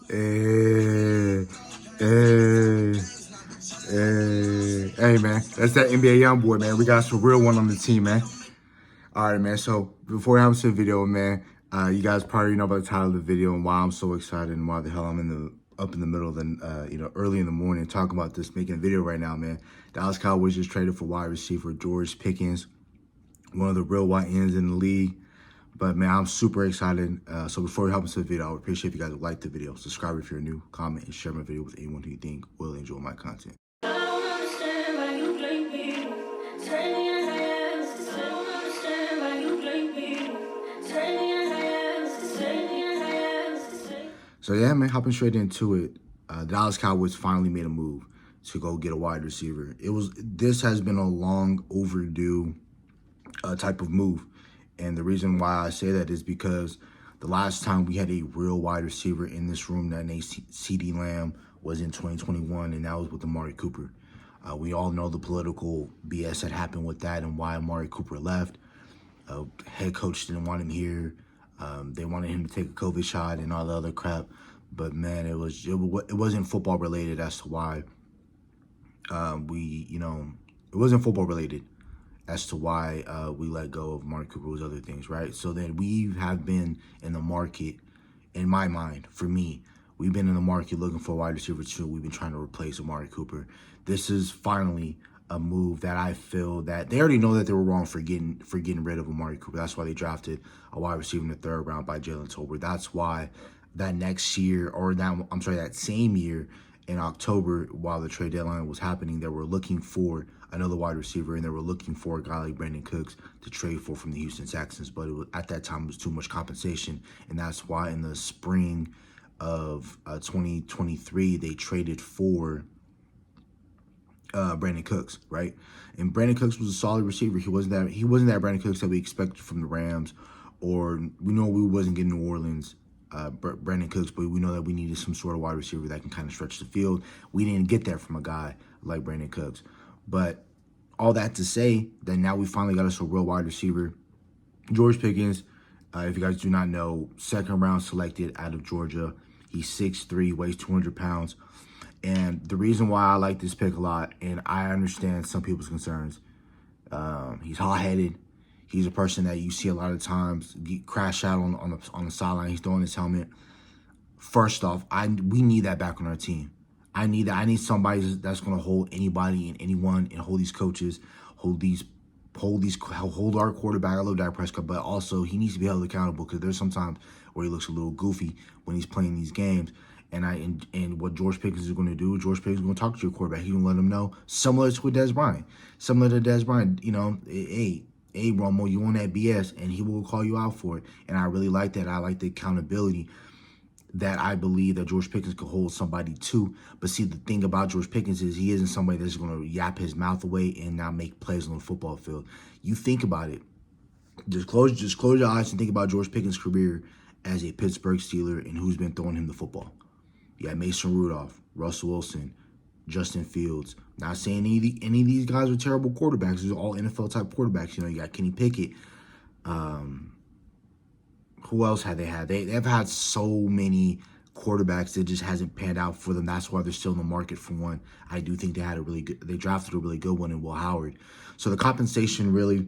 Hey, hey, hey, man. That's that NBA young boy, man. We got some real one on the team, man. All right, man. So before I have to the video, man, you guys probably know about the title of the video and why I'm so excited and why the hell I'm up in the middle of the early in the morning talking about this, making a video right now, man. Dallas Cowboys just traded for wide receiver George Pickens, one of the real white ends in the league. But man, I'm super excited. So before we hop into the video, I would appreciate if you guys would like the video, subscribe if you're new, comment, and share my video with anyone who you think will enjoy my content. So yeah, man, hopping straight into it. The Dallas Cowboys finally made a move to go get a wide receiver. This has been a long overdue type of move. And the reason why I say that is because the last time we had a real wide receiver in this room that named CeeDee Lamb was in 2021, and that was with Amari Cooper. We all know the political BS that happened with that and why Amari Cooper left. Head coach didn't want him here. They wanted him to take a COVID shot and all the other crap. But man, it wasn't football related as to why it wasn't football related as to why we let go of Amari Cooper was other things, right? So then we have been in the market, in my mind, for me, we've been in the market looking for a wide receiver too. We've been trying to replace Amari Cooper. This is finally a move that I feel that they already know that they were wrong for getting rid of Amari Cooper. That's why they drafted a wide receiver in the 3rd round by Jalen Tolbert. That's why that next year, that same year in October, while the trade deadline was happening, they were looking for another wide receiver, and they were looking for a guy like Brandon Cooks to trade for from the Houston Texans. But at that time, it was too much compensation, and that's why in the spring of 2023, they traded for Brandon Cooks, right? And Brandon Cooks was a solid receiver. He wasn't that Brandon Cooks that we expected from the Rams, or we know we wasn't getting New Orleans Brandon Cooks, but we know that we needed some sort of wide receiver that can kind of stretch the field. We didn't get that from a guy like Brandon Cooks. But all that to say that now we finally got us a real wide receiver. George Pickens, if you guys do not know, 2nd round selected out of Georgia. He's 6'3", weighs 200 pounds. And the reason why I like this pick a lot, and I understand some people's concerns, he's hot-headed. He's a person that you see a lot of times crash out on the sideline. He's throwing his helmet. First off, we need that back on our team. I need that. I need somebody that's going to hold anybody and anyone and hold these coaches, hold our quarterback. I love Dak Prescott, but also he needs to be held accountable because there's sometimes where he looks a little goofy when he's playing these games. And what George Pickens is going to do, George Pickens is going to talk to your quarterback. He's going to let him know, similar to Dez Bryant. Hey, Romo, you on that BS, and he will call you out for it. And I really like that. I like the accountability that I believe that George Pickens could hold somebody to. But see, the thing about George Pickens is he isn't somebody that's going to yap his mouth away and not make plays on the football field. You think about it. Just close your eyes and think about George Pickens' career as a Pittsburgh Steeler and who's been throwing him the football. You got Mason Rudolph, Russell Wilson, Justin Fields. Not saying any of these guys are terrible quarterbacks. These are all NFL-type quarterbacks. You got Kenny Pickett. Who else have they had? They've had so many quarterbacks that just hasn't panned out for them. That's why they're still in the market for one. I do think they drafted a really good one in Will Howard. So the compensation really,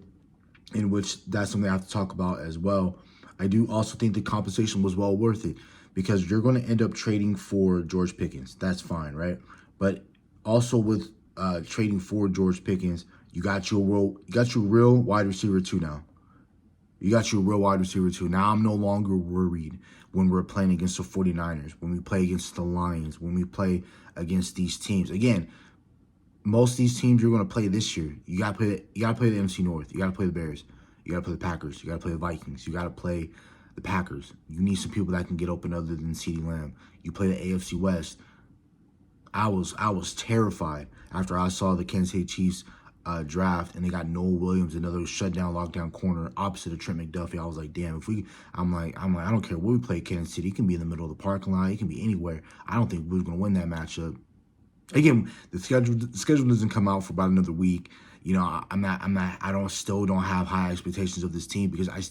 in which that's something I have to talk about as well. I do also think the compensation was well worth it because you're going to end up trading for George Pickens. That's fine, right? But also with trading for George Pickens, you got your real wide receiver too now. You got your real wide receiver too. Now I'm no longer worried when we're playing against the 49ers, when we play against the Lions, when we play against these teams. Again, most of these teams you're going to play this year, you got to play the NFC North. You got to play the Bears. You got to play the Packers. You got to play the Vikings. You got to play the Packers. You need some people that can get open other than CeeDee Lamb. You play the AFC West. I was terrified after I saw the Kansas City Chiefs draft and they got Noel Williams, another shutdown, lockdown corner opposite of Trent McDuffie. I was like, damn, I'm like, I don't care where we play Kansas City. It can be in the middle of the parking lot. It can be anywhere. I don't think we're going to win that matchup. Again, the schedule doesn't come out for about another week. I still don't have high expectations of this team because I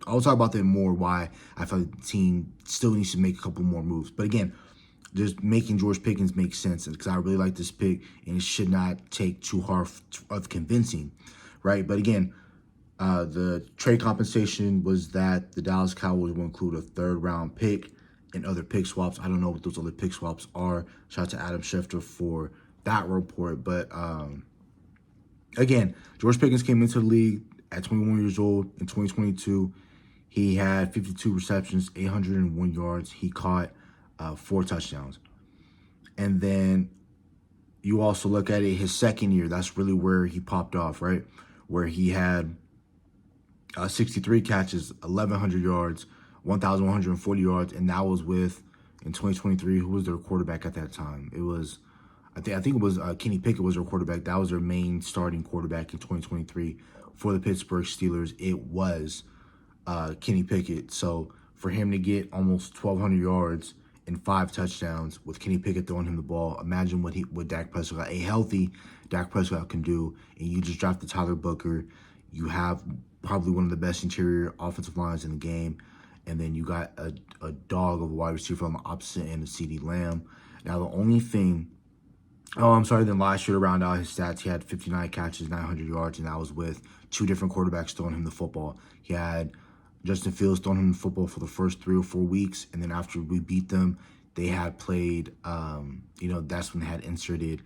I'll talk about that more, why I feel like the team still needs to make a couple more moves. But again, just making George Pickens make sense, because I really like this pick, and it should not take too hard of convincing, right? But again, the trade compensation was that the Dallas Cowboys will include a third-round pick and other pick swaps. I don't know what those other pick swaps are. Shout out to Adam Schefter for that report. But again, George Pickens came into the league at 21 years old in 2022. He had 52 receptions, 801 yards. He caught 4 touchdowns. And then you also look at it, his second year, that's really where he popped off, right? Where he had 63 catches, 1,100 yards, 1,140 yards, and that was with, in 2023, who was their quarterback at that time? It was, I think it was Kenny Pickett was their quarterback. That was their main starting quarterback in 2023 for the Pittsburgh Steelers. It was Kenny Pickett. So for him to get almost 1,200 yards and 5 touchdowns with Kenny Pickett throwing him the ball, imagine what Dak Prescott, a healthy Dak Prescott, can do. And you just drafted Tyler Booker. You have probably one of the best interior offensive lines in the game. And then you got a dog of a wide receiver on the opposite end of CeeDee Lamb. Now, the only thing, then last year to round out his stats, he had 59 catches, 900 yards, and that was with 2 different quarterbacks throwing him the football. He had Justin Fields throwing him the football for the first 3 or 4 weeks, and then after we beat them, they had played, that's when they had inserted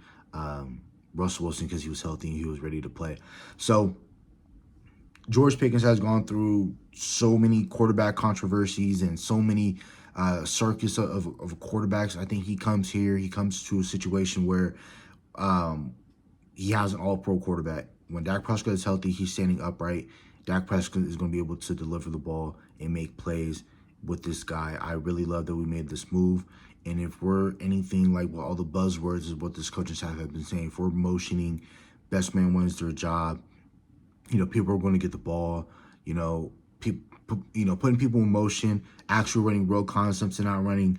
Russell Wilson because he was healthy and he was ready to play. So George Pickens has gone through so many quarterback controversies and so many circus of quarterbacks. I think he comes to a situation where he has an all-pro quarterback. When Dak Prescott is healthy, he's standing upright. Dak Prescott is going to be able to deliver the ball and make plays with this guy. I really love that we made this move. And if we're anything like what all the buzzwords is what this coaching staff have been saying, if we're motioning, best man wins their job, people are going to get the ball, putting people in motion, actually running real concepts and not running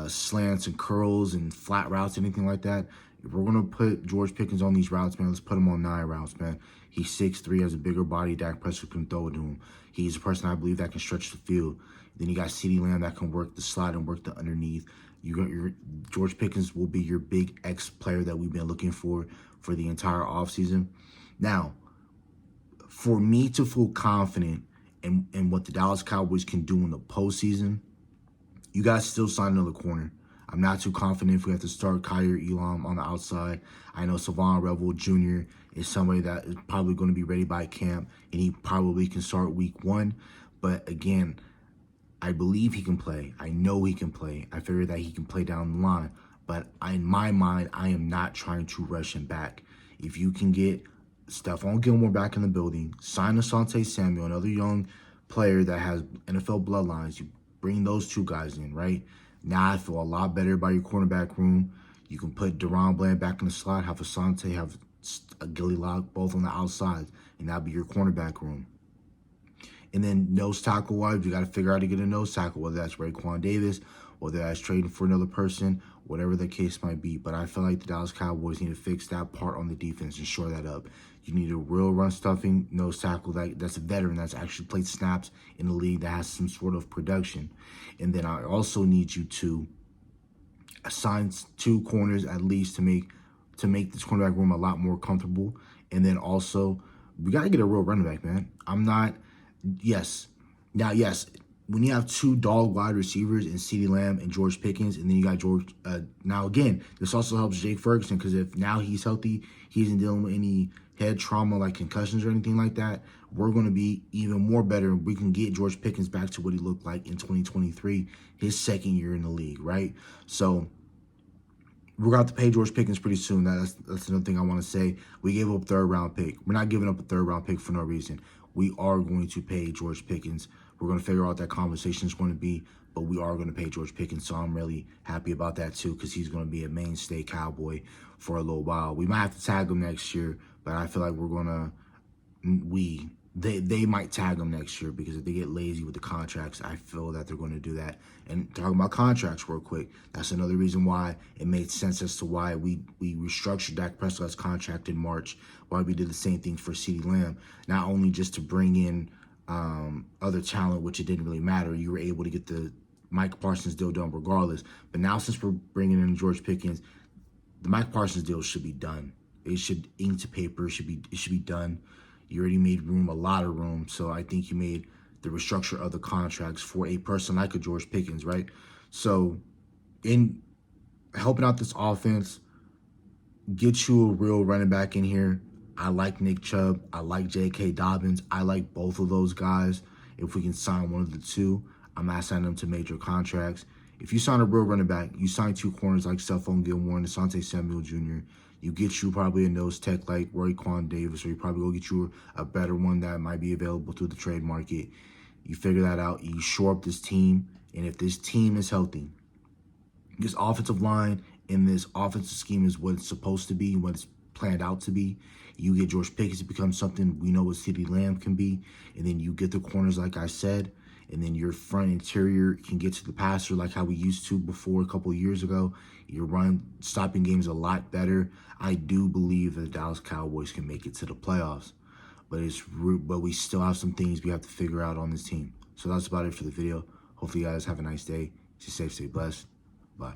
slants and curls and flat routes, anything like that. If we're going to put George Pickens on these routes, man, let's put him on 9 routes, man. He's 6'3", has a bigger body. Dak Prescott can throw it to him. He's a person I believe that can stretch the field. Then you got CeeDee Lamb that can work the slide and work the underneath. George Pickens will be your big X player that we've been looking for the entire offseason. Now, for me to feel confident in what the Dallas Cowboys can do in the postseason, you guys still sign another corner. I'm not too confident if we have to start Kyer Elam on the outside. I know Savon Revel Jr. is somebody that is probably going to be ready by camp, and he probably can start week 1. But again, I believe he can play. I know he can play. I figure that he can play down the line. But in my mind, I am not trying to rush him back. If you can get Stephon Gilmore back in the building, sign Asante Samuel, another young player that has NFL bloodlines, you bring those 2 guys in, right? Now I feel a lot better about your cornerback room. You can put Deron Bland back in the slot, have Asante, have Gilly Lock both on the outside, and that'll be your cornerback room. And then nose tackle-wise, you got to figure out how to get a nose tackle, whether that's Raekwon Davis, whether that's trading for another person, whatever the case might be. But I feel like the Dallas Cowboys need to fix that part on the defense and shore that up. You need a real run-stuffing nose tackle that's a veteran that's actually played snaps in the league that has some sort of production. And then I also need you to assign 2 corners at least to make this cornerback room a lot more comfortable. And then also, we got to get a real running back, man. Yes, when you have 2 dog wide receivers in CeeDee Lamb and George Pickens, and then you got George. Now, again, this also helps Jake Ferguson, because if now he's healthy, he isn't dealing with any head trauma like concussions or anything like that, we're going to be even more better. We can get George Pickens back to what he looked like in 2023, his second year in the league, right? So we're going to have to pay George Pickens pretty soon. That's another thing I want to say. We gave up a 3rd-round pick. We're not giving up a 3rd-round pick for no reason. We are going to pay George Pickens. We're going to figure out what that conversation is going to be, but we are going to pay George Pickens, so I'm really happy about that too, because he's going to be a mainstay Cowboy for a little while. We might have to tag him next year, but I feel like they might tag him next year, because if they get lazy with the contracts, I feel that they're going to do that. And talking about contracts real quick, that's another reason why it made sense as to why we restructured Dak Prescott's contract in March, why we did the same thing for CeeDee Lamb, not only just to bring in other talent, which it didn't really matter. You were able to get the Mike Parsons deal done regardless. But now since we're bringing in George Pickens, the Mike Parsons deal should be done. It should ink to paper. It should be done. You already made room, a lot of room. So I think you made the restructure of the contracts for a person like a George Pickens, right? So in helping out this offense, get you a real running back in here. I like Nick Chubb. I like J.K. Dobbins. I like both of those guys. If we can sign one of the two, I'm not signing them to major contracts. If you sign a real running back, you sign two corners like Stephon Gilmore and Asante Samuel Jr., you get you probably a nose tech like Roquan Davis, or you probably go get you a better one that might be available through the trade market. You figure that out. You shore up this team, and if this team is healthy, this offensive line and this offensive scheme is what it's supposed to be, what it's planned out to be. You get George Pickens to become something we know what CeeDee Lamb can be, and then you get the corners like I said, and then your front interior can get to the passer like how we used to before a couple of years ago. Your run stopping game is a lot better. I do believe that the Dallas Cowboys can make it to the playoffs, but we still have some things we have to figure out on this team. So that's about it for the video. Hopefully you guys have a nice day. Stay safe, stay blessed. Bye.